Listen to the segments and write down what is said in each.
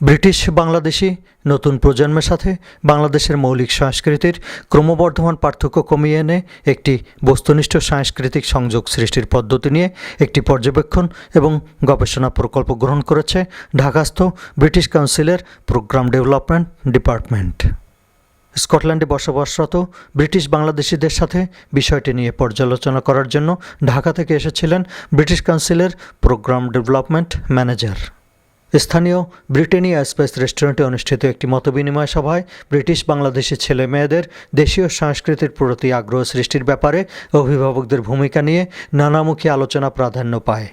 British Bangladeshi নতুন প্রজন্মের সাথে বাংলাদেশের মৌলিক সংস্কৃতির ক্রমবর্ধমান পার্থক্য কমিয়ে এনে একটি বস্তুনিষ্ঠ সাংস্কৃতিক সংযোগ সৃষ্টির পদ্ধতি নিয়ে একটি পর্যবেক্ষণ এবং গবেষণা প্রকল্প গ্রহণ করেছে ঢাকাস্থ ব্রিটিশ কাউন্সিলের প্রোগ্রাম ডেভেলপমেন্ট ডিপার্টমেন্ট। স্কটল্যান্ডে বসবাসরত ব্রিটিশ বাংলাদেশিদের সাথে বিষয়টি নিয়ে পর্যালোচনা করার জন্য ঢাকা থেকে এসেছিলেন ব্রিটিশ কাউন্সিলের প্রোগ্রাম ডেভেলপমেন্ট ম্যানেজার। স্থানীয় ব্রিটেনিয়া স্পেস রেস্টুরেন্টে অনুষ্ঠিত একটি মতবিনিময় সভায় ব্রিটিশ বাংলাদেশি ছেলে মেয়েদের দেশীয় সংস্কৃতির প্রতি আগ্রহ সৃষ্টির ব্যাপারে অভিভাবকদের ভূমিকা নিয়ে নানামুখী আলোচনা প্রাধান্য পায়।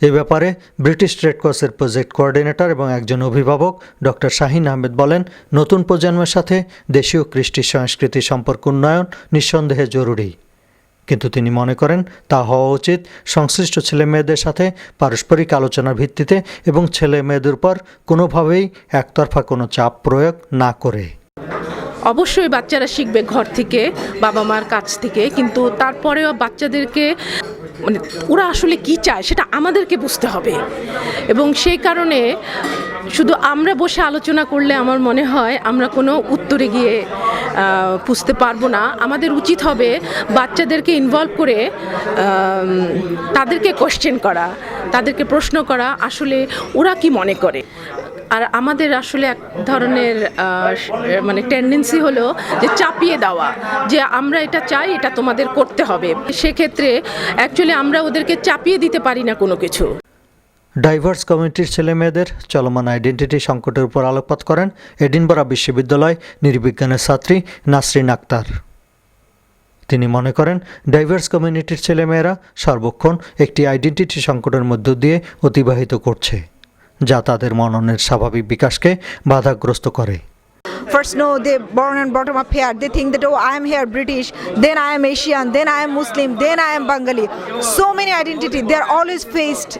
এ ব্যাপারে ব্রিটিশ রেড ক্রসের প্রজেক্ট কোঅর্ডিনেটর এবং একজন অভিভাবক ডক্টর শাহিন আহমেদ বলেন, নতুন প্রজন্মের সাথে দেশীয় কৃষ্টি সংস্কৃতি সম্পর্ক উন্নয়ন নিঃসন্দেহে জরুরি, কিন্তু তিনি মনে করেন তা হওয়া উচিত সংশ্লিষ্ট ছেলে মেয়েদের সাথে পারস্পরিক আলোচনার ভিত্তিতে এবং ছেলে মেয়েদের উপর কোনোভাবেই একতরফা কোনো চাপ প্রয়োগ না করে। অবশ্যই বাচ্চারা শিখবে ঘর থেকে, বাবা মার কাছ থেকে, কিন্তু তারপরেও বাচ্চাদেরকে ওরা আসলে কি চায় সেটা আমাদেরকে বুঝতে হবে। এবং সেই কারণে শুধু আমরা বসে আলোচনা করলে আমার মনে হয় আমরা কোনো উত্তরে গিয়ে বুঝতে পারবো না। আমাদের উচিত হবে বাচ্চাদেরকে ইনভলভ করে তাদেরকে কোয়েশ্চেন করা, তাদেরকে প্রশ্ন করা, আসলে ওরা কি মনে করে। আর আমাদের আসলে এক ধরনের টেন্ডেন্সি হলো যে চাপিয়ে দেওয়া, যে আমরা এটা চাই, এটা তোমাদের করতে হবে। সেক্ষেত্রে অ্যাকচুয়ালি আমরা ওদেরকে চাপিয়ে দিতে পারি না কোনো কিছু। ডাইভার্স কমিউনিটির ছেলে মেয়েদের চলমান আইডেন্টিটি সংকটের উপর আলোকপাত করেন এডিনবরা বিশ্ববিদ্যালয় নৃবিজ্ঞানের ছাত্রী নাসরিন আক্তার। তিনি মনে করেন ডাইভার্স কমিউনিটির ছেলেমেয়েরা সর্বক্ষণ একটি আইডেন্টিটি সংকটের মধ্য দিয়ে অতিবাহিত করছে, যা তাদের মননের স্বাভাবিক বিকাশকে বাধাগ্রস্ত করে। First, no, they born and bottom up here. They think that, oh, I am here British, then I am Asian, then I am Muslim, then I am Bengali. So many identities. They are always faced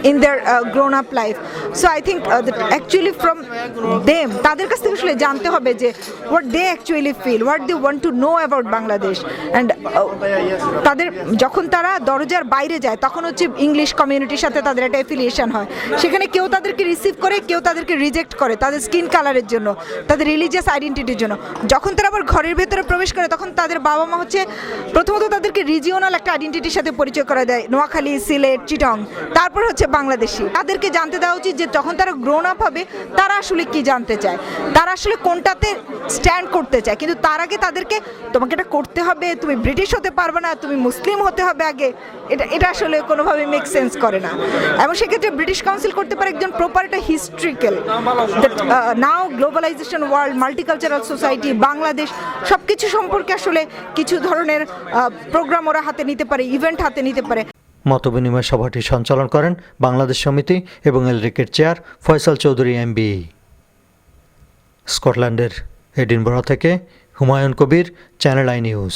in their grown-up life. So I think that actually from them, তাদের কাছ থেকে আসলে জানতে হবে যে what they actually feel, what they want to know about Bangladesh. And তাদের যখন তারা দরজার বাইরে যায় তখন হচ্ছে ইংলিশ কমিউনিটির সাথে তাদের একটা অ্যাফিলিয়েশন হয়। সেখানে কেউ তাদেরকে রিসিভ করে, কেউ তাদেরকে রিজেক্ট করে তাদের স্কিন কালারের জন্য, তাদের রিলিজিয়াস আইডেন্টিটির জন্য। যখন তারা আবার ঘরের ভেতরে প্রবেশ করে তখন তাদের বাবা মা হচ্ছে প্রথমত তাদেরকে রিজিওনাল একটা আইডেন্টিটির সাথে পরিচয় করে দেয়, নোয়াখালী, সিলেট, চিটং, তারপর হচ্ছে বাংলাদেশি। তাদেরকে জানতে দেওয়া উচিত যে যখন তারা গ্রোন আপ হবে তারা আসলে কি জানতে চায়, তারা আসলে কোনটাতে স্ট্যান্ড করতে চায়। কিন্তু তার আগে তাদেরকে তোমাকে এটা করতে হবে, তুমি ব্রিটিশ হতে পারবে না, তুমি মুসলিম হতে হবে আগে, এটা আসলে কোনোভাবে মেক সেন্স করে না। এবং সেক্ষেত্রে ব্রিটিশ কাউন্সিল করতে পারে একজন প্রপার একটা historical now globalisation world, multicultural society, Bangladesh সব কিছু সম্পর্কে আসলে কিছু ধরনের প্রোগ্রাম ওরা হাতে নিতে পারে, ইভেন্ট হাতে নিতে পারে। মতবিনিময় সভাটি সঞ্চালন করেন বাংলাদেশ সমিতি এবং এলরিকের চেয়ার ফয়সাল চৌধুরী MBE। স্কটল্যান্ডের এডিনবরা থেকে Humayun Kabir, channel I news.